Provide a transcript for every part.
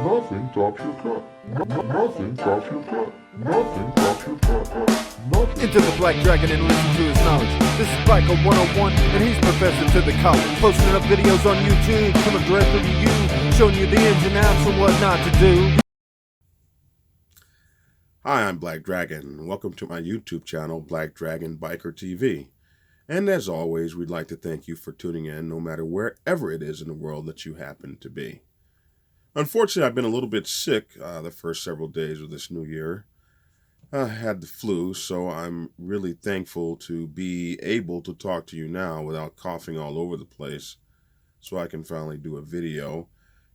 Nothing tops your cut. Nothing tops your cut. Nothing tops your cut. Nothing. Into the Black Dragon and listen to his knowledge. This is Biker 101, and he's professor to the college. Posting up videos on YouTube, coming directly to you, showing you the ins and outs of what not to do. Hi, I'm Black Dragon. Welcome to my YouTube channel, Black Dragon Biker TV. And as always, we'd like to thank you for tuning in, no matter wherever it is in the world that you happen to be. Unfortunately, I've been a little bit sick the first several days of this new year. I had the flu, so I'm really thankful to be able to talk to you now without coughing all over the place, so I can finally do a video.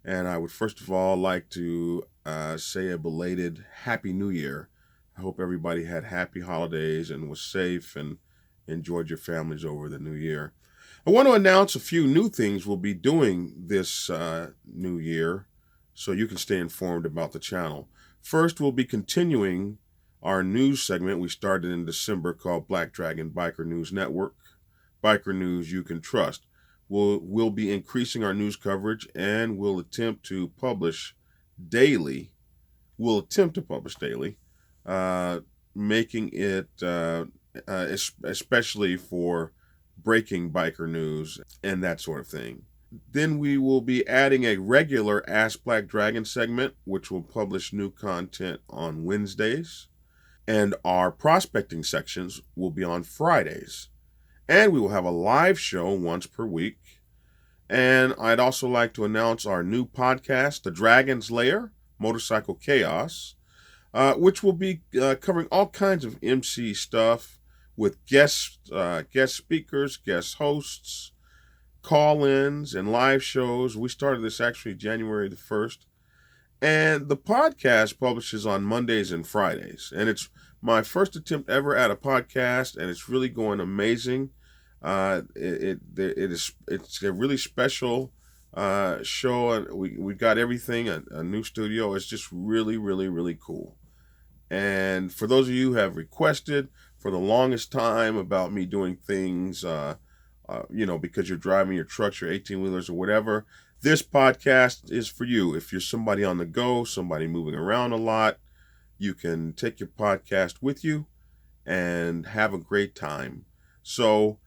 And I would first of all like to say a belated Happy New Year. I hope everybody had happy holidays and was safe and enjoyed your families over the new year. I want to announce a few new things we'll be doing this new year so you can stay informed about the channel. First, we'll be continuing our news segment we started in December called Black Dragon Biker News Network, Biker News You Can Trust. We'll be increasing our news coverage, and we'll attempt to publish daily. Making it especially for breaking biker news and that sort of thing. Then we will be adding a regular Ask Black Dragon segment, which will publish new content on Wednesdays. And our prospecting sections will be on Fridays. And we will have a live show once per week. And I'd also like to announce our new podcast, The Dragon's Lair, Motorcycle Chaos, which will be covering all kinds of MC stuff with guest speakers, guest hosts, call-ins, and live shows. We started this actually January the 1st. And the podcast publishes on Mondays and Fridays. And it's my first attempt ever at a podcast, and it's really going amazing. It's a really special show, and we got everything, a new studio. It's just really, really, really cool. And for those of you who have requested for the longest time about me doing things, because you're driving your trucks, your 18-wheelers or whatever, this podcast is for you. If you're somebody on the go, somebody moving around a lot, you can take your podcast with you and have a great time. So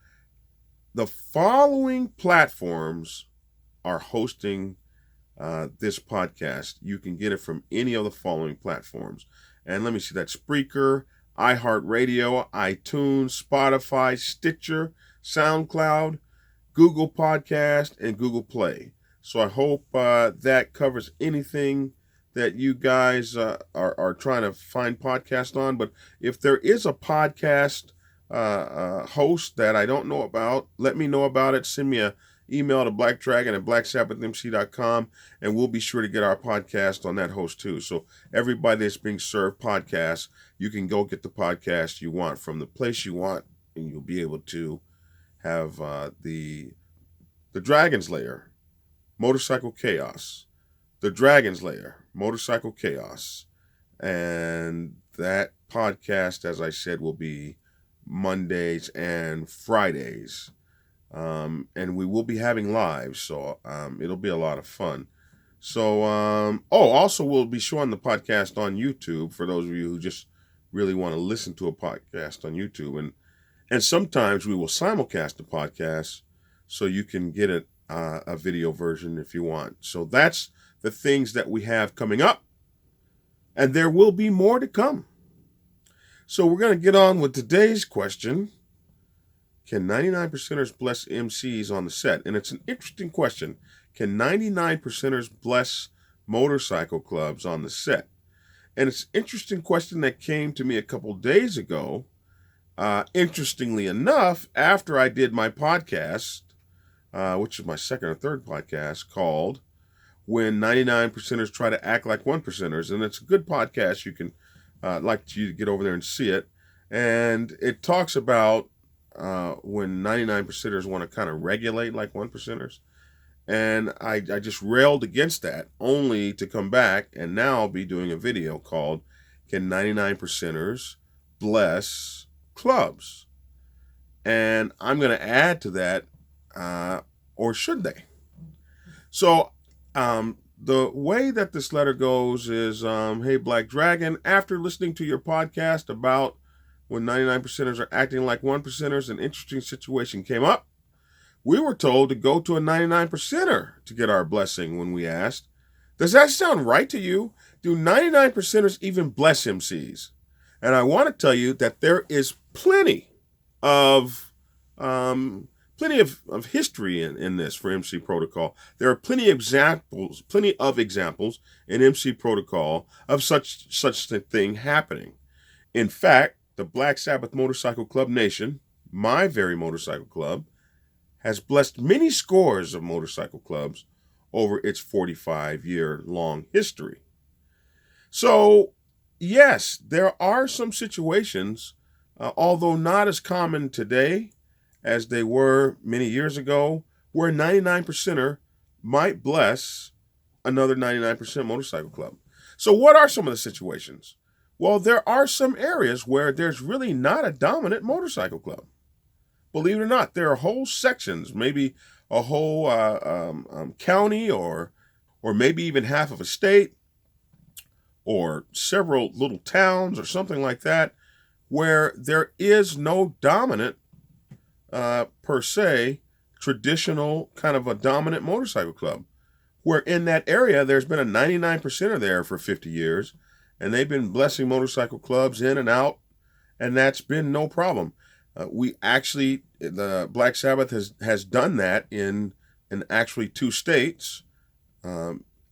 the following platforms are hosting this podcast. You can get it from any of the following platforms. And let me see, that's Spreaker, iHeartRadio, iTunes, Spotify, Stitcher, SoundCloud, Google Podcast, and Google Play. So I hope that covers anything that you guys are trying to find podcast on. But if there is a podcast host that I don't know about, let me know about it. Send me an email to blackdragon@blacksabbathmc.com, and we'll be sure to get our podcast on that host too. So everybody that's being served podcasts, you can go get the podcast you want from the place you want, and you'll be able to have the Dragon's Lair, Motorcycle Chaos, the Dragon's Lair, Motorcycle Chaos, and that podcast, as I said, will be Mondays and Fridays. And we will be having live, so it'll be a lot of fun. So, also we'll be showing the podcast on YouTube for those of you who just really want to listen to a podcast on YouTube. And sometimes we will simulcast the podcast so you can get a video version if you want. So that's the things that we have coming up, and there will be more to come. So we're going to get on with today's question. Can 99%ers bless MCs on the set? And it's an interesting question. Can 99%ers bless motorcycle clubs on the set? And it's an interesting question that came to me a couple days ago. Interestingly enough, after I did my podcast, which is my second or third podcast, called When 99%ers Try to Act Like 1%ers. And it's a good podcast. You can like you to get over there and see it. And it talks about when 99%ers want to kind of regulate like 1%ers. And I just railed against that, only to come back and now be doing a video called Can 99%ers Bless Clubs? And I'm going to add to that, or should they? So the way that this letter goes is, hey, Black Dragon, after listening to your podcast about when 99 percenters are acting like 1 percenters, an interesting situation came up. We were told to go to a 99 percenter to get our blessing when we asked. Does that sound right to you? Do 99 percenters even bless MCs? And I want to tell you that there is plenty of history in this for MC Protocol. There are plenty of examples in MC Protocol of such a thing happening. In fact, the Black Sabbath Motorcycle Club Nation, my very motorcycle club, has blessed many scores of motorcycle clubs over its 45-year-long history. So, yes, there are some situations, although not as common today as they were many years ago, where a 99 percenter might bless another 99% motorcycle club. So what are some of the situations? Well, there are some areas where there's really not a dominant motorcycle club. Believe it or not, there are whole sections, maybe a whole county or maybe even half of a state or several little towns or something like that, where there is no dominant, per se, traditional kind of a dominant motorcycle club. Where in that area, there's been a 99 percenter there for 50 years, and they've been blessing motorcycle clubs in and out, and that's been no problem. The Black Sabbath has done that in actually 2 states,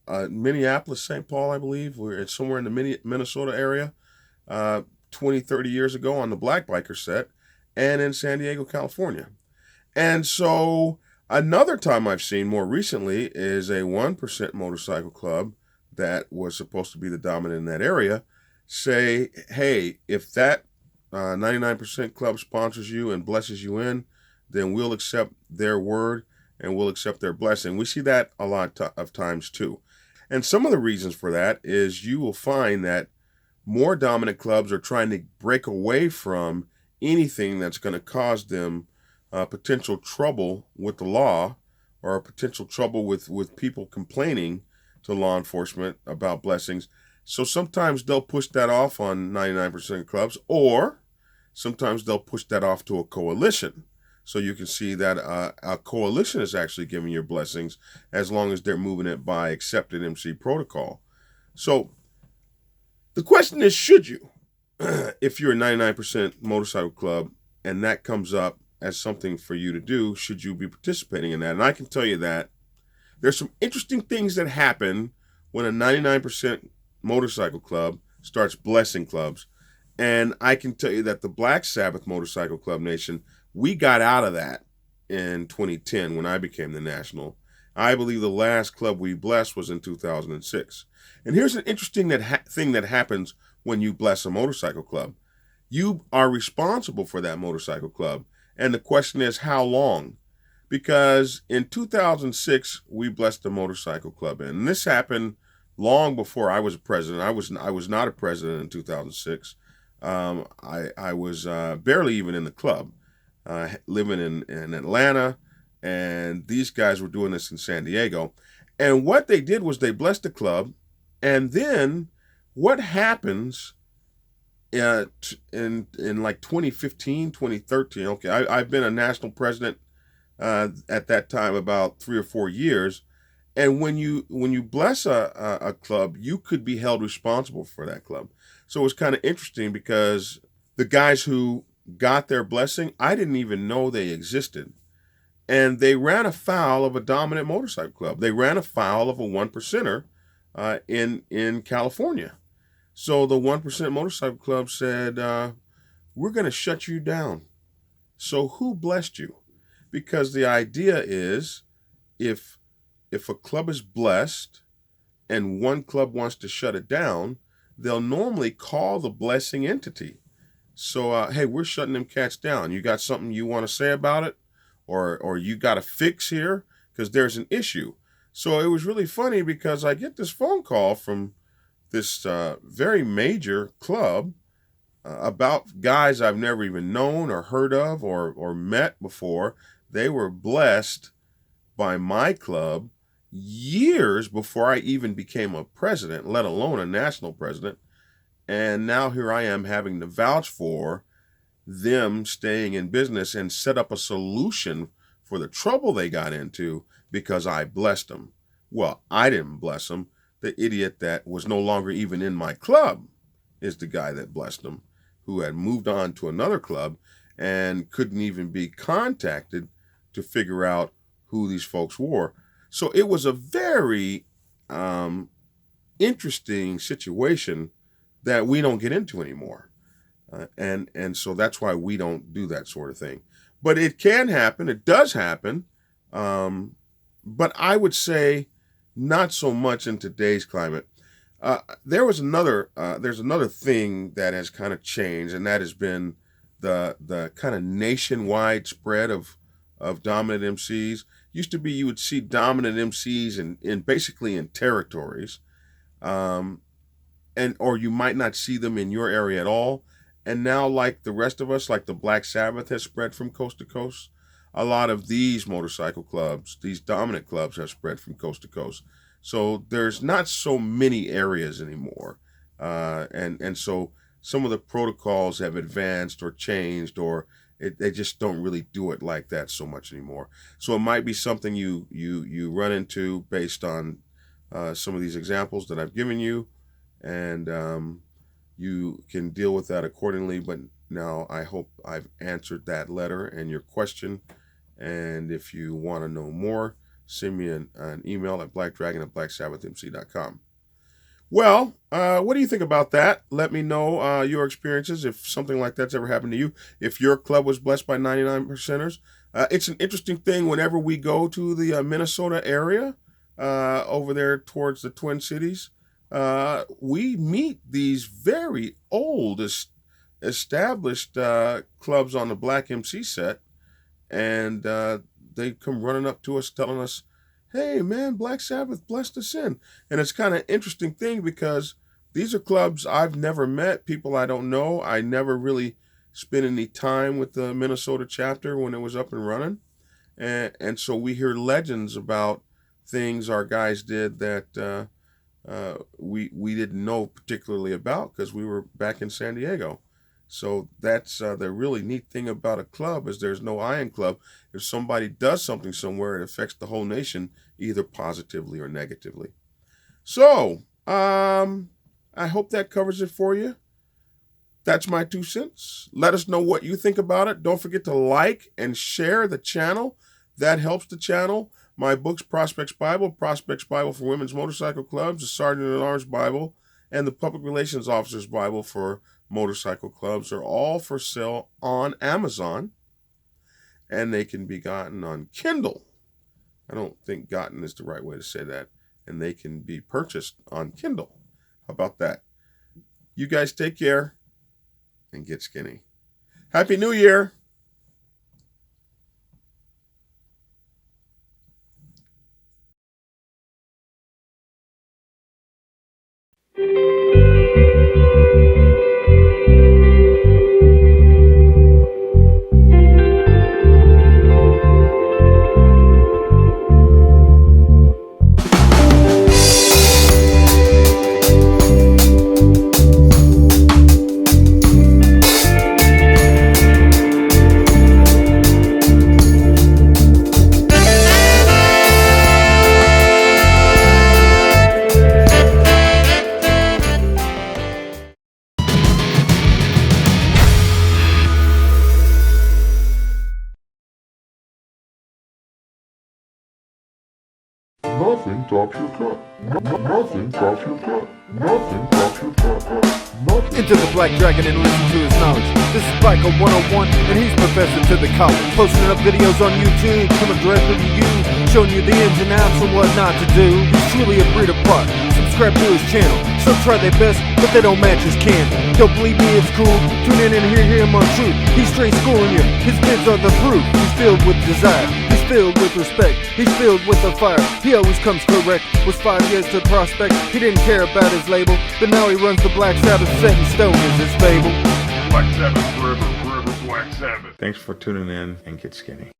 Minneapolis, St. Paul, I believe. It's somewhere in the Minnesota area, 20, 30 years ago on the Black Biker set, and in San Diego, California. And so another time I've seen more recently is a 1% motorcycle club that was supposed to be the dominant in that area say, hey, if that 99% club sponsors you and blesses you in, then we'll accept their word and we'll accept their blessing. We see that a lot of times too. And some of the reasons for that is you will find that more dominant clubs are trying to break away from anything that's going to cause them potential trouble with the law or potential trouble with people complaining to law enforcement about blessings. So sometimes they'll push that off on 99% clubs, or sometimes they'll push that off to a coalition. So you can see that a coalition is actually giving your blessings as long as they're moving it by accepted MC protocol. So the question is, should you? If you're a 99% motorcycle club and that comes up as something for you to do, should you be participating in that? And I can tell you that there's some interesting things that happen when a 99% motorcycle club starts blessing clubs. And I can tell you that the Black Sabbath Motorcycle Club Nation, we got out of that in 2010 when I became the national. I believe the last club we blessed was in 2006. And here's an interesting thing that happens when you bless a motorcycle club. You are responsible for that motorcycle club. And the question is, how long? Because in 2006, we blessed the motorcycle club in. And this happened long before I was a president. I was not a president in 2006. I was barely even in the club, living in Atlanta, and these guys were doing this in San Diego. And what they did was they blessed the club, and then what happens in like 2015, 2013, okay, I've been a national president at that time about 3 or 4 years, and when you bless a club, you could be held responsible for that club. So it was kind of interesting because the guys who got their blessing, I didn't even know they existed. And they ran afoul of a dominant motorcycle club. They ran afoul of a 1%er in California. So the 1% motorcycle club said, we're going to shut you down. So who blessed you? Because the idea is if a club is blessed and one club wants to shut it down, they'll normally call the blessing entity. So, hey, we're shutting them cats down. You got something you want to say about it? Or you got a fix here? Because there's an issue. So it was really funny because I get this phone call from this very major club about guys I've never even known or heard of or met before. They were blessed by my club years before I even became a president, let alone a national president. And now here I am having to vouch for them staying in business and set up a solution for the trouble they got into because I blessed them. Well, I didn't bless them. The idiot that was no longer even in my club is the guy that blessed them, who had moved on to another club and couldn't even be contacted to figure out who these folks were. So it was a very interesting situation that we don't get into anymore. And so that's why we don't do that sort of thing. But it can happen. It does happen. But I would say not so much in today's climate. There's another thing that has kind of changed, and that has been the kind of nationwide spread of dominant MCs. Used to be you would see dominant MCs in basically in territories, or you might not see them in your area at all. And now, like the rest of us, like the Black Sabbath has spread from coast to coast, a lot of these motorcycle clubs, these dominant clubs, have spread from coast to coast. So there's not so many areas anymore. And so some of the protocols have advanced or changed, or they just don't really do it like that so much anymore. So it might be something you run into based on some of these examples that I've given you, and you can deal with that accordingly. But now I hope I've answered that letter and your question. And if you want to know more, send me an email at blackdragon@blacksabbathmc.com. Well, what do you think about that? Let me know your experiences if something like that's ever happened to you. If your club was blessed by 99%ers. It's an interesting thing whenever we go to the Minnesota area, over there towards the Twin Cities. We meet these very old, established clubs on the Black MC set, and they come running up to us telling us, hey, man, Black Sabbath blessed us in. And it's kind of interesting thing because these are clubs I've never met, people I don't know. I never really spent any time with the Minnesota chapter when it was up and running. And so we hear legends about things our guys did that we didn't know particularly about because we were back in San Diego. So that's the really neat thing about a club is there's no Iron Club. If somebody does something somewhere, it affects the whole nation, either positively or negatively. So I hope that covers it for you. That's my 2 cents. Let us know what you think about it. Don't forget to like and share the channel. That helps the channel. My books, Prospects Bible for Women's Motorcycle Clubs, the Sergeant at Arms Bible, and the Public Relations Officer's Bible for motorcycle clubs are all for sale on Amazon, and they can be gotten on Kindle. I don't think gotten is the right way to say that. And they can be purchased on Kindle. How about that? You guys take care and get skinny. Happy New Year! Nothing tops your cut. Nothing tops your cut. Nothing tops your cut. Nothing. Into the Black Dragon and listen to his knowledge. This is Biker 101, and he's professor to the college. Posting up videos on YouTube, coming directly to you, showing you the ins and outs and what not to do. He's truly a breed apart. Subscribe to his channel. Some try their best, but they don't match his candle. Don't believe me, it's cool. Tune in and hear him on truth. He's straight schooling you. His vids are the proof. He's filled with desire. He's filled with respect. He's filled with the fire. He always comes correct. Was 5 years to prospect. He didn't care about his label, but now he runs the Black Sabbath. Set in stone is his fable. Black Sabbath forever, forever Black Sabbath. Thanks for tuning in and get skinny.